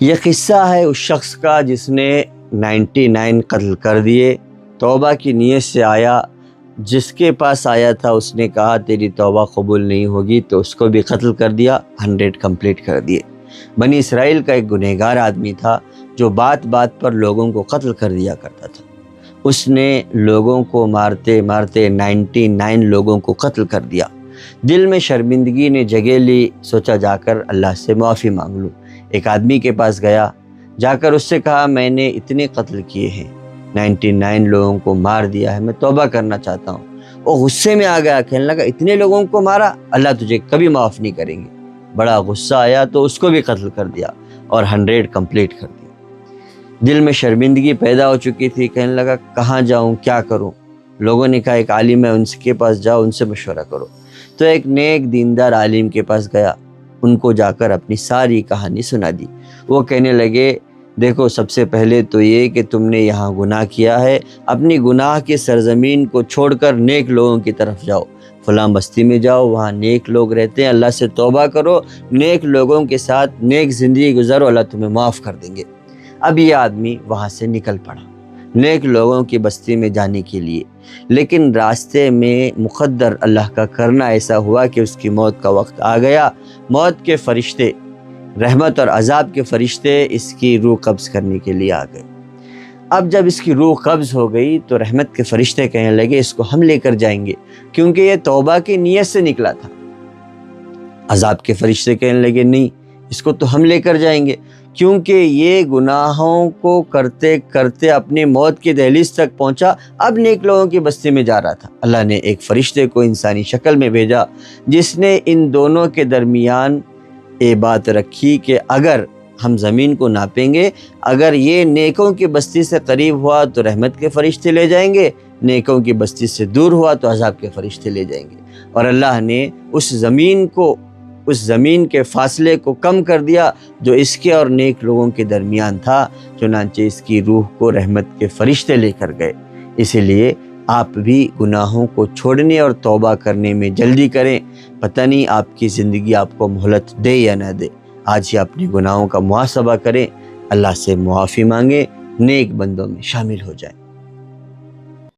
یہ قصہ ہے اس شخص کا جس نے 99 قتل کر دیے، توبہ کی نیت سے آیا، جس کے پاس آیا تھا اس نے کہا تیری توبہ قبول نہیں ہوگی، تو اس کو بھی قتل کر دیا، 100 کمپلیٹ کر دیے۔ بنی اسرائیل کا ایک گنہگار آدمی تھا جو بات بات پر لوگوں کو قتل کر دیا کرتا تھا۔ اس نے لوگوں کو مارتے مارتے 99 لوگوں کو قتل کر دیا۔ دل میں شرمندگی نے جگہ لی، سوچا جا کر اللہ سے معافی مانگ لوں۔ ایک آدمی کے پاس گیا، جا کر اس سے کہا میں نے اتنے قتل کیے ہیں، 99 لوگوں کو مار دیا ہے، میں توبہ کرنا چاہتا ہوں۔ وہ غصے میں آ گیا، کہنے لگا اتنے لوگوں کو مارا، اللہ تجھے کبھی معاف نہیں کریں گے۔ بڑا غصہ آیا تو اس کو بھی قتل کر دیا اور 100 کمپلیٹ کر دیا۔ دل میں شرمندگی پیدا ہو چکی تھی، کہنے لگا کہاں جاؤں، کیا کروں؟ لوگوں نے کہا ایک عالم ہے، ان کے پاس جاؤ، ان سے مشورہ کرو۔ تو ایک نیک دیندار عالم کے پاس گیا، ان کو جا کر اپنی ساری کہانی سنا دی۔ وہ کہنے لگے دیکھو، سب سے پہلے تو یہ کہ تم نے یہاں گناہ کیا ہے، اپنی گناہ کی سرزمین کو چھوڑ کر نیک لوگوں کی طرف جاؤ، فلاں بستی میں جاؤ، وہاں نیک لوگ رہتے ہیں، اللہ سے توبہ کرو، نیک لوگوں کے ساتھ نیک زندگی گزارو، اللہ تمہیں معاف کر دیں گے۔ اب یہ آدمی وہاں سے نکل پڑا نیک لوگوں کی بستی میں جانے کے لیے، لیکن راستے میں مقدر اللہ کا کرنا ایسا ہوا کہ اس کی موت کا وقت آ گیا۔ موت کے فرشتے، رحمت اور عذاب کے فرشتے اس کی روح قبض کرنے کے لیے آ گئے۔ اب جب اس کی روح قبض ہو گئی تو رحمت کے فرشتے کہنے لگے اس کو ہم لے کر جائیں گے، کیونکہ یہ توبہ کی نیت سے نکلا تھا۔ عذاب کے فرشتے کہنے لگے نہیں، اس کو تو ہم لے کر جائیں گے، کیونکہ یہ گناہوں کو کرتے کرتے اپنی موت کی دہلیز تک پہنچا، اب نیک لوگوں کی بستی میں جا رہا تھا۔ اللہ نے ایک فرشتے کو انسانی شکل میں بھیجا جس نے ان دونوں کے درمیان یہ بات رکھی کہ اگر ہم زمین کو ناپیں گے، اگر یہ نیکوں کی بستی سے قریب ہوا تو رحمت کے فرشتے لے جائیں گے، نیکوں کی بستی سے دور ہوا تو عذاب کے فرشتے لے جائیں گے۔ اور اللہ نے اس زمین کے فاصلے کو کم کر دیا جو اس کے اور نیک لوگوں کے درمیان تھا، چنانچہ اس کی روح کو رحمت کے فرشتے لے کر گئے۔ اسی لیے آپ بھی گناہوں کو چھوڑنے اور توبہ کرنے میں جلدی کریں، پتہ نہیں آپ کی زندگی آپ کو مہلت دے یا نہ دے۔ آج ہی اپنے گناہوں کا محاسبہ کریں، اللہ سے معافی مانگیں، نیک بندوں میں شامل ہو جائیں۔